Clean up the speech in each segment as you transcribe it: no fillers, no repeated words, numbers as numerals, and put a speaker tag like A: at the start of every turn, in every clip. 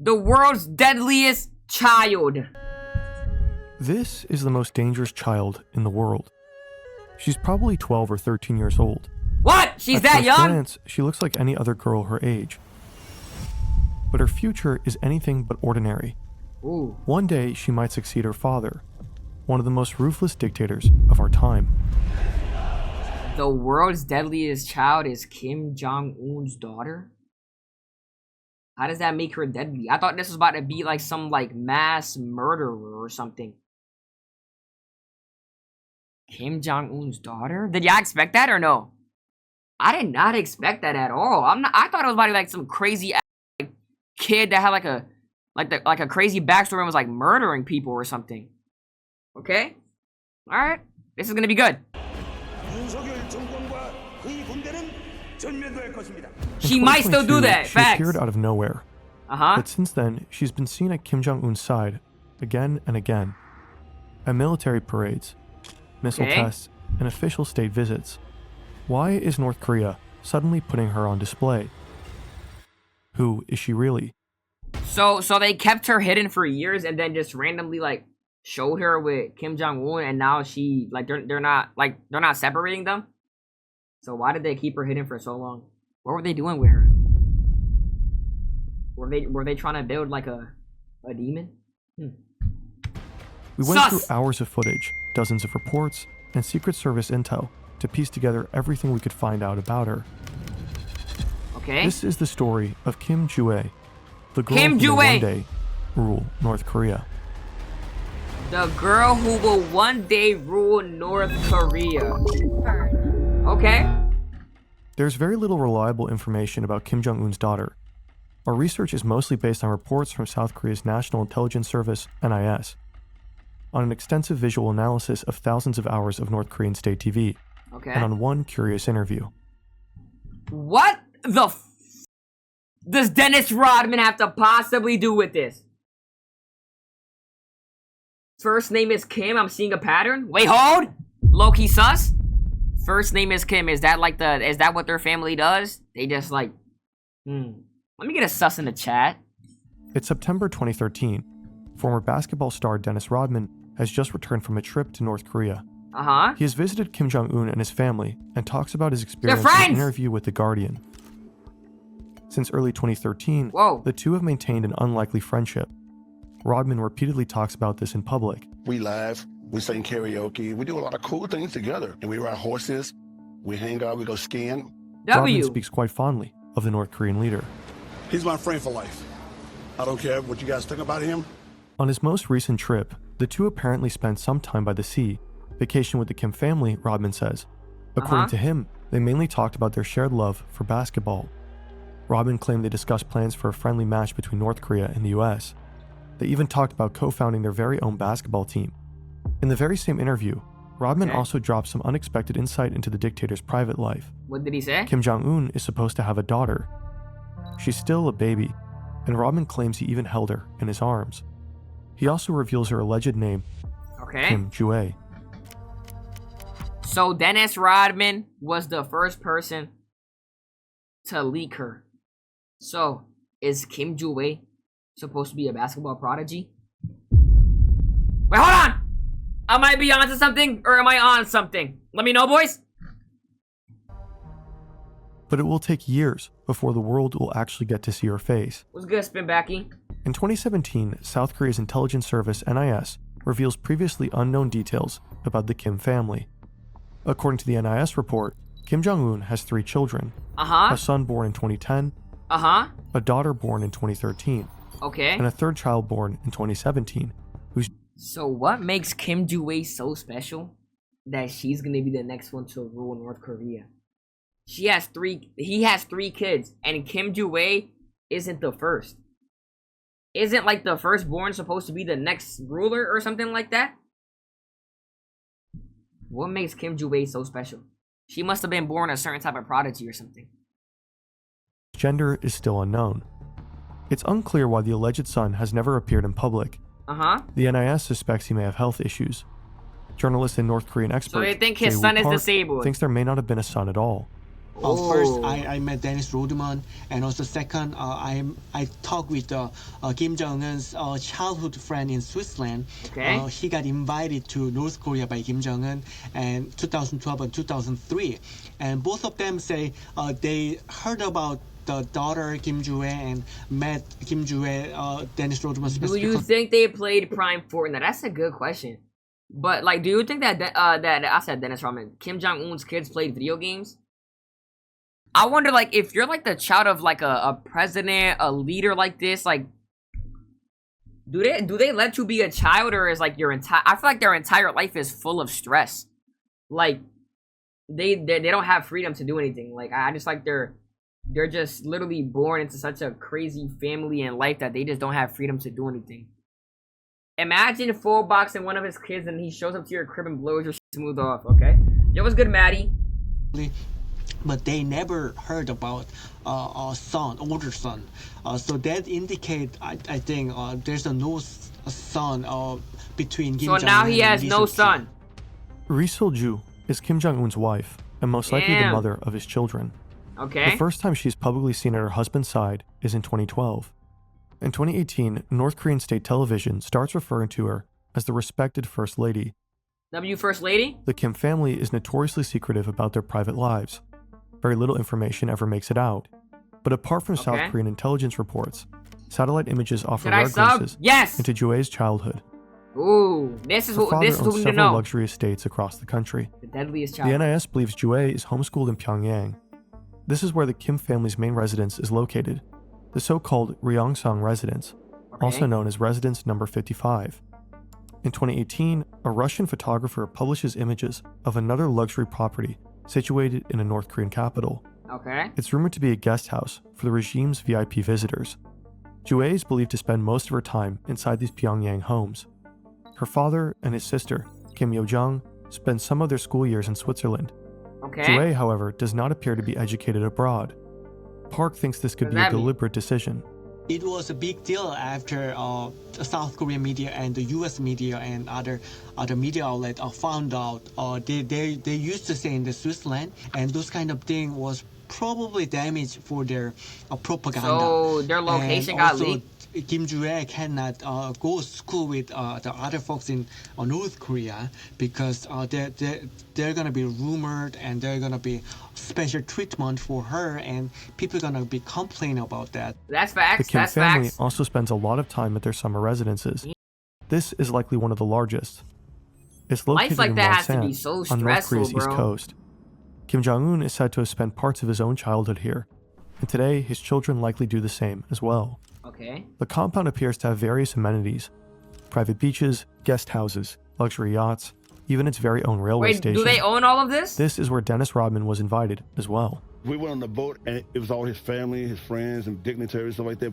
A: The world's deadliest child.
B: This is the most dangerous child in the world. She's probably 12 or 13 years old.
A: What? She's
B: At
A: that
B: first
A: young?
B: glance, she looks like any other girl her age. But her future is anything but ordinary.
A: Ooh.
B: One day, she might succeed her father, one of the most ruthless dictators of our time.
A: The world's deadliest child is Kim Jong-un's daughter? How does that make her deadly? I thought this was about to be like some like mass murderer or something. Kim Jong-un's daughter? Did y'all expect that or no? I did not expect that at all. I thought it was about to be like some crazy like, kid that had like a crazy backstory and was like murdering people or something. Okay? Alright. This is gonna be good. She might still do that.
B: She
A: Facts.
B: appeared out of nowhere. But since then, she's been seen at Kim Jong-un's side again and again. At military parades, missile tests, and official state visits. Why is North Korea suddenly putting her on display? Who is she really?
A: So they kept her hidden for years and then just randomly like showed her with Kim Jong-un, and now she like they're not separating them. So why did they keep her hidden for so long? What were they doing with her? Were they trying to build like a demon?
B: We went through hours of footage, dozens of reports, and Secret Service intel to piece together everything we could find out about her.
A: Okay.
B: This is the story of Kim Joo-ae, the girl
A: Kim
B: who will
A: Joo-ae
B: one day rule North Korea.
A: The girl who will one day rule North Korea. Okay.
B: There's very little reliable information about Kim Jong-un's daughter. Our research is mostly based on reports from South Korea's National Intelligence Service, NIS, on an extensive visual analysis of thousands of hours of North Korean state TV, and on one curious interview.
A: What the does Dennis Rodman have to possibly do with this? First name is Kim. I'm seeing a pattern. Wait, hold. Low-key sus. First name is Kim. Is that what their family does? They just like, Let me get a sus in the chat.
B: It's September 2013. Former basketball star Dennis Rodman has just returned from a trip to North Korea. He has visited Kim Jong-un and his family and talks about his experience in an interview with The Guardian. Since early 2013, the two have maintained an unlikely friendship. Rodman repeatedly talks about this in public.
C: We laugh, we sing karaoke, we do a lot of cool things together. And we ride horses, we hang out, we go skiing.
B: Rodman speaks quite fondly of the North Korean leader.
C: He's my friend for life. I don't care what you guys think about him.
B: On his most recent trip, the two apparently spent some time by the sea, vacation with the Kim family, Rodman says. According to him, they mainly talked about their shared love for basketball. Rodman claimed they discussed plans for a friendly match between North Korea and the US. They even talked about co-founding their very own basketball team. In the very same interview, Rodman also dropped some unexpected insight into the dictator's private life.
A: What did he say?
B: Kim Jong-un is supposed to have a daughter. She's still a baby, and Rodman claims he even held her in his arms. He also reveals her alleged name, Kim Joo-ae.
A: So Dennis Rodman was the first person to leak her. So, is Kim Joo-ae supposed to be a basketball prodigy? Wait, hold on! I might be onto something, or am I on something? Let me know, boys!
B: But it will take years before the world will actually get to see her face.
A: What's good, Spinbacky?
B: In 2017, South Korea's intelligence service, NIS, reveals previously unknown details about the Kim family. According to the NIS report, Kim Jong-un has 3 children. A son born in 2010, a daughter born in 2013, and a third child born in 2017.
A: So what makes Kim Joo-ae so special that she's gonna be the next one to rule North Korea? He has 3 kids, and Kim Joo-ae isn't the first. Isn't like the firstborn supposed to be the next ruler or something like that? What makes Kim Joo-ae so special? She must have been born a certain type of prodigy or something.
B: Gender is still unknown. It's unclear why the alleged son has never appeared in public. The NIS suspects he may have health issues. Journalists and North Korean experts
A: so they think his son is disabled.
B: Thinks there may not have been a son at all.
D: First, I met Dennis Rodman, and also second, I talked with Kim Jong Un's childhood friend in Switzerland.
A: Okay.
D: He got invited to North Korea by Kim Jong Un, and 2012 and 2003, and both of them say they heard about the daughter Kim Joo-ae and met Kim Joo-ae, Dennis Rodman.
A: Do you think they played Prime Fortnite? That's a good question. But like, do you think that that I said Dennis Rodman, Kim Jong Un's kids played video games? I wonder, like, if you're like the child of like a president, a leader like this, like, do they let you be a child, or is like your entire? I feel like their entire life is full of stress. Like, they don't have freedom to do anything. Like, I just like they're just literally born into such a crazy family and life that they just don't have freedom to do anything. Imagine full boxing one of his kids and he shows up to your crib and blows your smooth off. Okay, yo, what's good, Maddie?
D: But they never heard about a son, older son. So that indicate, I think, there's no son between Kim Jong-un.
A: So now he has
D: and
A: no
D: Lee Seok-gi.
A: son.
B: Ri Sol-ju is Kim Jong-un's wife and most likely the
A: Damn.
B: mother of his children.
A: Okay.
B: The first time she's publicly seen at her husband's side is in 2012. In 2018, North Korean state television starts referring to her as the respected First Lady.
A: W First Lady?
B: The Kim family is notoriously secretive about their private lives. Very little information ever makes it out. But apart from South
A: Okay.
B: Korean intelligence reports, satellite images offer
A: Should I
B: rare
A: sub?
B: glimpses
A: Yes!
B: into Joo-ae's childhood.
A: Ooh, this is
B: Her
A: what
B: father
A: this is what
B: owns
A: we need to
B: several
A: know.
B: luxury estates across the country.
A: The deadliest
B: The
A: child.
B: NIS believes Joo-ae is homeschooled in Pyongyang. This is where the Kim family's main residence is located, the so-called Ryongsang residence, also known as Residence Number 55. In 2018, a Russian photographer publishes images of another luxury property situated in a North Korean capital.
A: Okay.
B: It's rumored to be a guest house for the regime's VIP visitors. Joo-ae is believed to spend most of her time inside these Pyongyang homes. Her father and his sister, Kim Yo-jong, spend some of their school years in Switzerland.
A: Okay.
B: Joo-ae, however, does not appear to be educated abroad. Park thinks this could
A: What
B: be
A: does
B: a
A: that mean?
B: deliberate decision.
D: It was a big deal after South Korean media and the U.S. media and other media outlets found out. They used to say in the Switzerland, and those kind of thing was probably damage for their propaganda.
A: So their location
D: And
A: got
D: also,
A: leaked.
D: Kim Joo-ae cannot go to school with the other folks in North Korea because they're gonna be rumored and they're gonna be special treatment for her, and people gonna be complaining about that.
A: That's
B: The
A: facts.
B: Kim
A: That's
B: family
A: facts.
B: also spends a lot of time at their summer residences. This is likely one of the largest. It's located
A: like
B: in
A: that has to
B: Wonsan,
A: be so
B: on North
A: stressful,
B: Korea's east
A: bro.
B: coast. Kim Jong-un is said to have spent parts of his own childhood here, and today his children likely do the same as well.
A: Okay.
B: The compound appears to have various amenities: private beaches, guest houses, luxury yachts, even its very own railway
A: Wait,
B: station.
A: do they own all of this?
B: This is where Dennis Rodman was invited as well.
C: We went on the boat, and it was all his family, his friends, and dignitaries, stuff like that.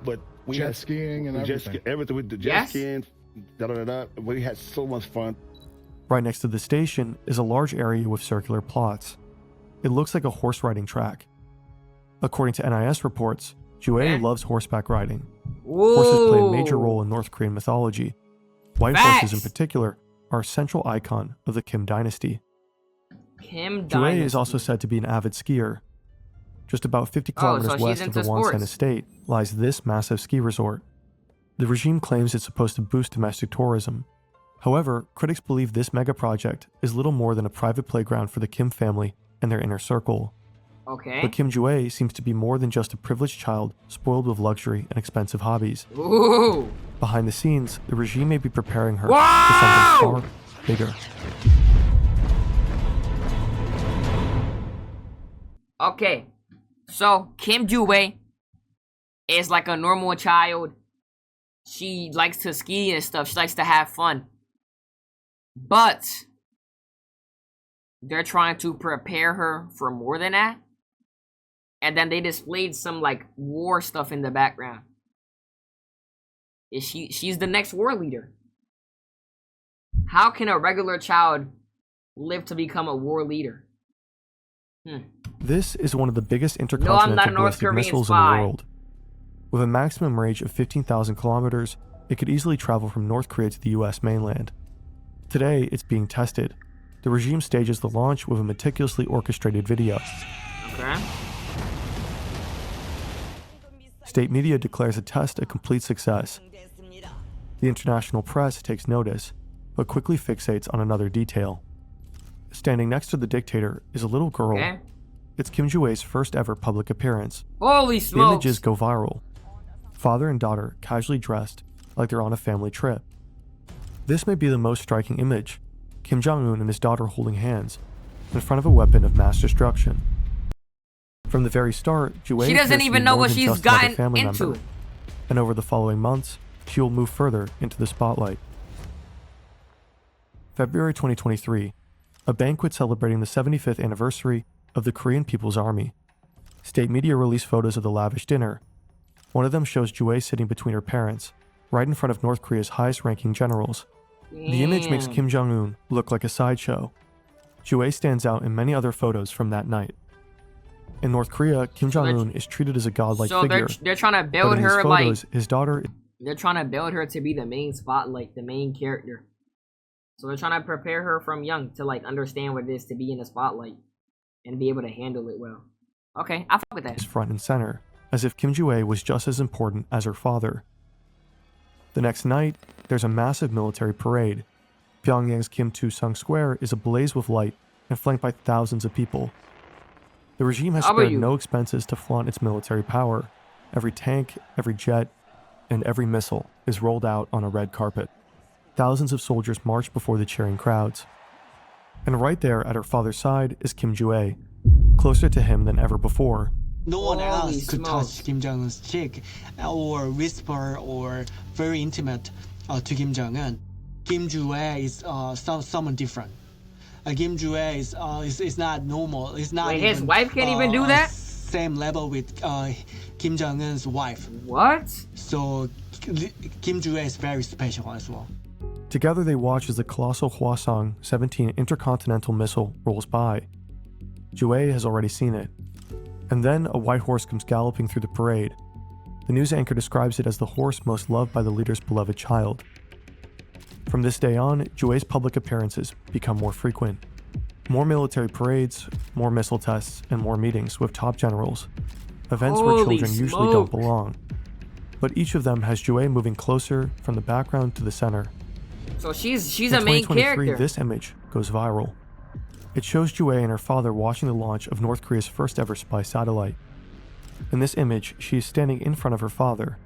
C: But we
E: Jet
C: had
E: skiing and everything.
C: everything. We did jet
A: Yes.
C: skiing, da. We had so much fun.
B: Right next to the station is a large area with circular plots. It looks like a horse riding track. According to NIS reports, Joo-ae
A: Okay.
B: loves horseback riding. Horses play a major
A: Ooh.
B: role in North Korean mythology. White
A: Facts.
B: horses in particular are a central icon of the Kim dynasty.
A: Kim
B: Joo-ae is
A: Dynasty.
B: also said to be an avid skier. Just about 50
A: Oh,
B: kilometers
A: so she's
B: west of the
A: into
B: Wonsan
A: sports.
B: estate lies this massive ski resort. The regime claims it's supposed to boost domestic tourism. However, critics believe this mega project is little more than a private playground for the Kim family and their inner circle.
A: Okay.
B: But Kim Joo-ae seems to be more than just a privileged child spoiled with luxury and expensive hobbies.
A: Ooh.
B: Behind the scenes, the regime may be preparing her
A: Wow!
B: for something far bigger.
A: Okay. So Kim Joo-ae is like a normal child. She likes to ski and stuff. She likes to have fun. But they're trying to prepare her for more than that. And then they displayed some like war stuff in the background. She's the next war leader. How can a regular child live to become a war leader?
B: This is one of the biggest
A: not a
B: intercontinental
A: North
B: ballistic
A: Korean
B: missiles in
A: spy.
B: the world. With a maximum range of 15,000 kilometers, it could easily travel from North Korea to the US mainland. Today, it's being tested. The regime stages the launch with a meticulously orchestrated video.
A: Okay.
B: State media declares the test a complete success. The international press takes notice, but quickly fixates on another detail. Standing next to the dictator is a little girl.
A: Okay.
B: It's Kim Ju-ae's first ever public appearance.
A: Holy
B: The
A: smokes.
B: images go viral. Father and daughter casually dressed like they're on a family trip. This may be the most striking image. Kim Jong-un and his daughter holding hands in front of a weapon of mass destruction. From the very start, Ju-ae
A: She doesn't
B: appears to
A: even
B: be
A: know
B: more
A: what
B: than
A: she's
B: just another
A: gotten
B: family
A: into.
B: member. And over the following months, she will move further into the spotlight. February 2023, a banquet celebrating the 75th anniversary of the Korean People's Army. State media released photos of the lavish dinner. One of them shows Ju-ae sitting between her parents, right in front of North Korea's highest-ranking generals. The image makes
A: Damn.
B: Kim Jong-un look like a sideshow. Ju-ae stands out in many other photos from that night. In North Korea, Kim
A: So they're-
B: Jong-un is treated as a godlike
A: So
B: figure,
A: they're trying to
B: but
A: build
B: in these
A: her
B: photos,
A: like
B: his daughter
A: they're trying to build her to be the main spotlight, the main character. So they're trying to prepare her from young to like understand what it is to be in the spotlight and be able to handle it well. Okay, I fuck with that.
B: is front and center, as if Kim Ju-ae was just as important as her father. The next night, there's a massive military parade. Pyongyang's Kim Tu-sung Square is ablaze with light and flanked by thousands of people. The regime has
A: How about
B: spared
A: you?
B: no expenses to flaunt its military power. Every tank, every jet, and every missile is rolled out on a red carpet. Thousands of soldiers march before the cheering crowds. And right there at her father's side is Kim Ju-ae, closer to him than ever before.
D: No one
A: Holy
D: else could
A: smokes.
D: touch Kim Jong Un's cheek or whisper or very intimate to Kim Jong Un. Kim Ju-ae is someone different. Kim Ju-ae is not normal. It's not
A: Wait,
D: even,
A: his wife can't even do that?
D: Same level with Kim Jong Un's wife.
A: What?
D: So Kim Ju-ae is very special as well.
B: Together they watch as the colossal Hwasong-17 intercontinental missile rolls by. Ju-ae has already seen it. And then a white horse comes galloping through the parade. The news anchor describes it as the horse most loved by the leader's beloved child. From this day on, Ju-ae's public appearances become more frequent. More military parades, more missile tests, and more meetings with top generals. Events where
A: Holy
B: children usually don't
A: smoke.
B: belong. But each of them has Ju-ae moving closer from the background to the center.
A: So she's
B: In
A: a main
B: 2023,
A: character.
B: this image goes viral. It shows Ju-ae and her father watching the launch of North Korea's first ever spy satellite. In this image, she is standing in front of her father.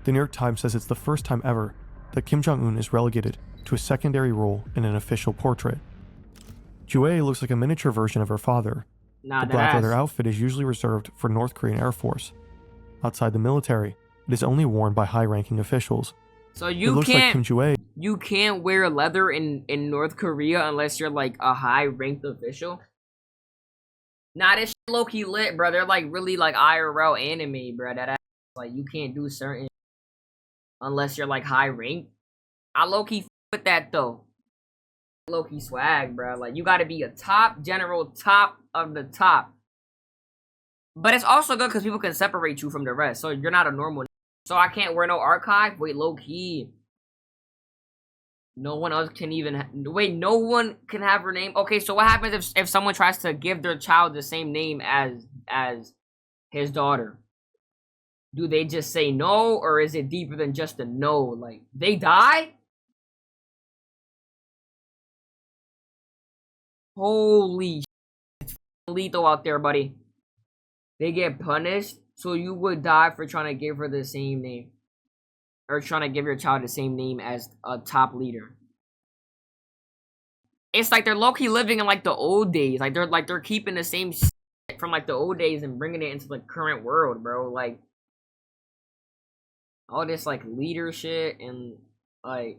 B: The New York Times says it's the first time ever that Kim Jong-un is relegated to a secondary role in an official portrait. Ju-ae looks like a miniature version of her father.
A: Nah,
B: The
A: that
B: black leather
A: ass.
B: outfit is usually reserved for North Korean Air Force. Outside the military, it is only worn by high-ranking officials.
A: So
B: It
A: you
B: looks like Kim
A: can't
B: Ju-ae
A: you can't wear leather in North Korea unless you're like a high ranked official. Nah, this shit low key lit, bro. They're like really like IRL anime, bro. That ass, like you can't do certain unless you're like high ranked. I low key with that though. Low key swag, bro. Like you gotta be a top general, top of the top. But it's also good because people can separate you from the rest. So you're not a normal. So I can't wear no archive. Wait, low key. No one else can even wait. No one can have her name. Okay, so what happens if someone tries to give their child the same name as his daughter? Do they just say no, or is it deeper than just a no? Like they die? Holy shit. It's lethal out there, buddy. They get punished, so you would die for trying to give her the same name. Or trying to give your child the same name as a top leader. It's like they're low-key living in like the old days. Like they're keeping the same shit from like the old days and bringing it into the current world, bro. Like all this like leader shit and like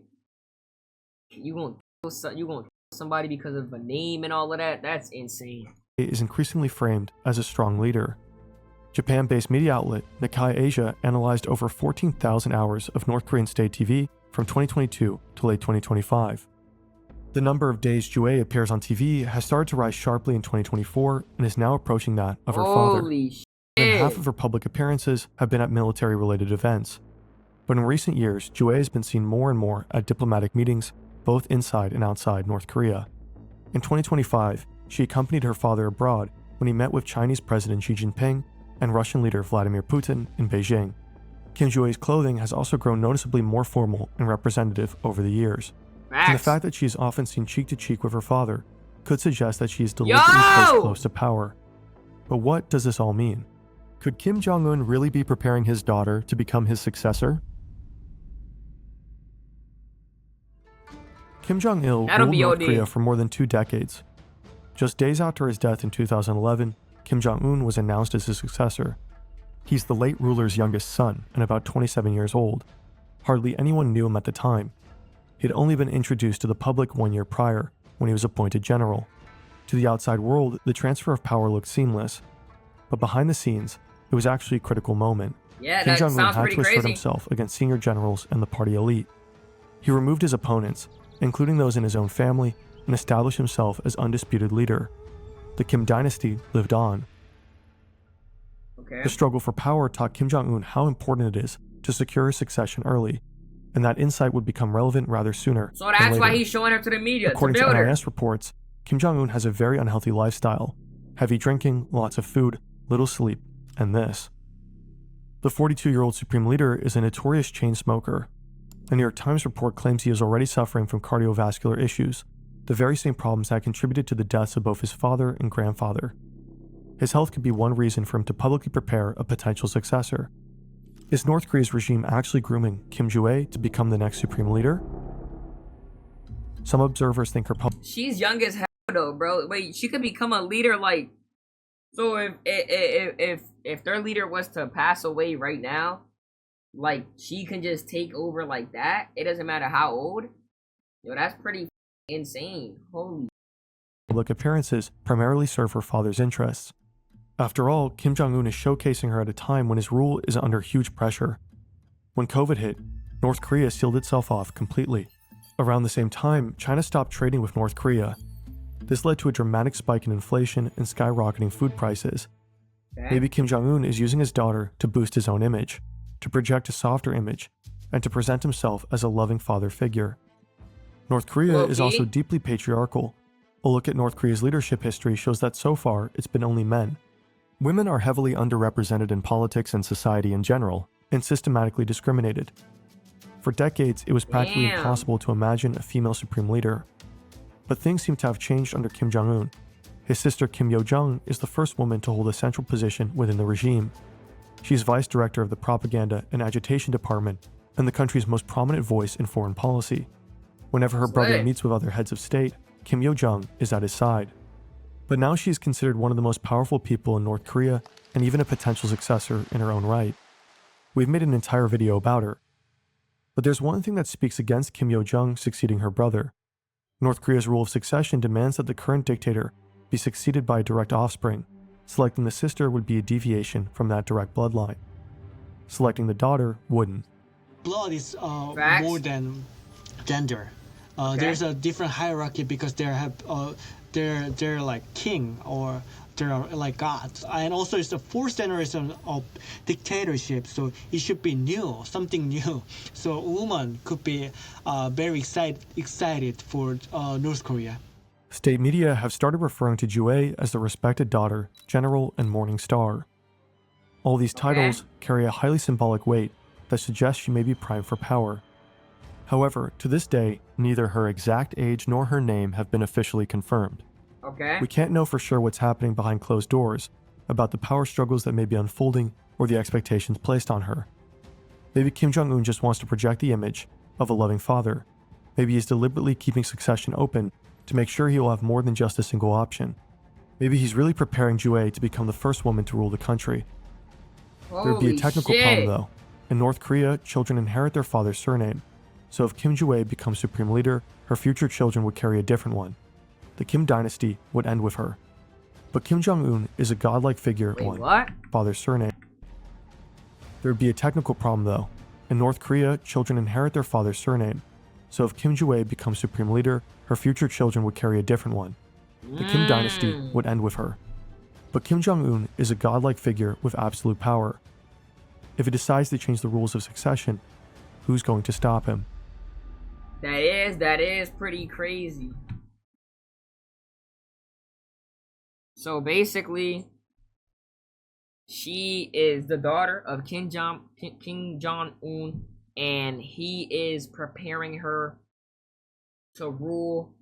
A: you gonna kill somebody because of a name and all of that. That's insane.
B: is increasingly framed as a strong leader. Japan-based media outlet Nikkei Asia analyzed over 14,000 hours of North Korean state TV from 2022 to late 2025. The number of days Ju-ae appears on TV has started to rise sharply in 2024 and is now approaching that of her father.
A: Holy shit.
B: And half of her public appearances have been at military-related events. But in recent years, Ju-ae has been seen more and more at diplomatic meetings, both inside and outside North Korea. In 2025, she accompanied her father abroad when he met with Chinese President Xi Jinping and Russian leader Vladimir Putin in Beijing. Kim Ju-ae's clothing has also grown noticeably more formal and representative over the years. And the fact that she is often seen cheek to cheek with her father could suggest that she is deliberately placed close to power. But what does this all mean? Could Kim Jong-un really be preparing his daughter to become his successor? Kim Jong-il ruled North Korea for more than 2 decades. Just days after his death in 2011, Kim Jong-un was announced as his successor. He's the late ruler's youngest son and about 27 years old. Hardly anyone knew him at the time. He had only been introduced to the public 1 year prior, when he was appointed general. To the outside world, the transfer of power looked seamless. But behind the scenes, it was actually a critical moment. Kim Jong-un had to assert himself against senior generals and the party elite. He removed his opponents, including those in his own family, and established himself as undisputed leader. The Kim dynasty lived on. The struggle for power taught Kim Jong-un how important it is to secure his succession early, and that insight would become relevant rather sooner.
A: So that's why he's showing her to the media.
B: According to NIS reports, Kim Jong-un has a very unhealthy lifestyle: heavy drinking, lots of food, little sleep, and this. The 42-year-old supreme leader is a notorious chain smoker. The New York Times report claims he is already suffering from cardiovascular issues, the very same problems that contributed to the deaths of both his father and grandfather. His health could be one reason for him to publicly prepare a potential successor. Is North Korea's regime actually grooming Kim Ju-ae to become the next supreme leader? Some observers think her
A: She's young as hell though, bro. Wait, she could become a leader like... So if their leader was to pass away right now, like, she can just take over like that? It doesn't matter how old? Yo, that's pretty insane. Holy...
B: Public appearances primarily serve her father's interests. After all, Kim Jong-un is showcasing her at a time when his rule is under huge pressure. When COVID hit, North Korea sealed itself off completely. Around the same time, China stopped trading with North Korea. This led to a dramatic spike in inflation and skyrocketing food prices. Maybe Kim Jong-un is using his daughter to boost his own image, to project a softer image, and to present himself as a loving father figure. North Korea is also deeply patriarchal. A look at North Korea's leadership history shows that so far, it's been only men. Women are heavily underrepresented in politics and society in general, and systematically discriminated. For decades, it was practically impossible to imagine a female supreme leader. But things seem to have changed under Kim Jong-un. His sister Kim Yo-jong is the first woman to hold a central position within the regime. She's vice director of the propaganda and agitation department, and the country's most prominent voice in foreign policy. Whenever her brother meets with other heads of state, Kim Yo-jong is at his side. But now she is considered one of the most powerful people in North Korea, and even a potential successor in her own right. We've made an entire video about her. But there's one thing that speaks against Kim Yo-jong succeeding her brother. North Korea's rule of succession demands that the current dictator be succeeded by a direct offspring. Selecting the sister would be a deviation from that direct bloodline. Selecting the daughter wouldn't.
D: Blood is more than gender. There's a different hierarchy because they're like king, or they're like gods, and also it's the 4th generation of dictatorship, so it should be new, something new. So a woman could be very excited for North Korea.
B: State media have started referring to Ju-ae as the respected daughter, general, and morning star. All these titles carry a highly symbolic weight that suggests she may be primed for power. However, to this day, neither her exact age nor her name have been officially confirmed. We can't know for sure what's happening behind closed doors, about the power struggles that may be unfolding or the expectations placed on her. Maybe Kim Jong-un just wants to project the image of a loving father. Maybe he's deliberately keeping succession open to make sure he will have more than just a single option. Maybe he's really preparing Ju-ae to become the first woman to rule the country. There would be a technical problem though. In North Korea, children inherit their father's surname. So if Kim Ju-ae becomes supreme leader, her future children would carry a different one. The Kim dynasty would end with her. But Kim Jong-un is a godlike figure father's surname. There would be a technical problem though. In North Korea, children inherit their father's surname. So if Kim Ju-ae becomes supreme leader, her future children would carry a different one. The Kim dynasty would end with her. But Kim Jong-un is a godlike figure with absolute power. If he decides to change the rules of succession, who's going to stop him?
A: That is pretty crazy. So basically, she is the daughter of Kim Jong Un, and he is preparing her to rule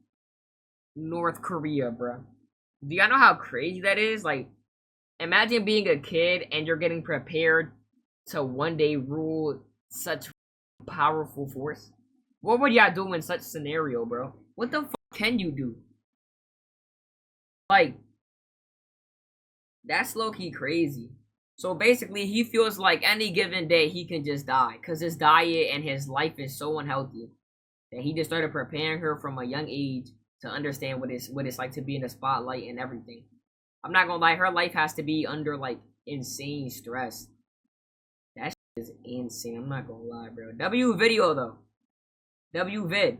A: North Korea, bro. Do y'all know how crazy that is? Like, imagine being a kid and you're getting prepared to one day rule such powerful force. What would y'all do in such scenario, bro? What the fuck can you do? Like, that's low-key crazy. So basically, he feels like any given day he can just die, because his diet and his life is so unhealthy that he just started preparing her from a young age to understand what it's like to be in the spotlight and everything. I'm not gonna lie, her life has to be under like insane stress. That shit is insane. I'm not gonna lie, bro. W video though. W vid.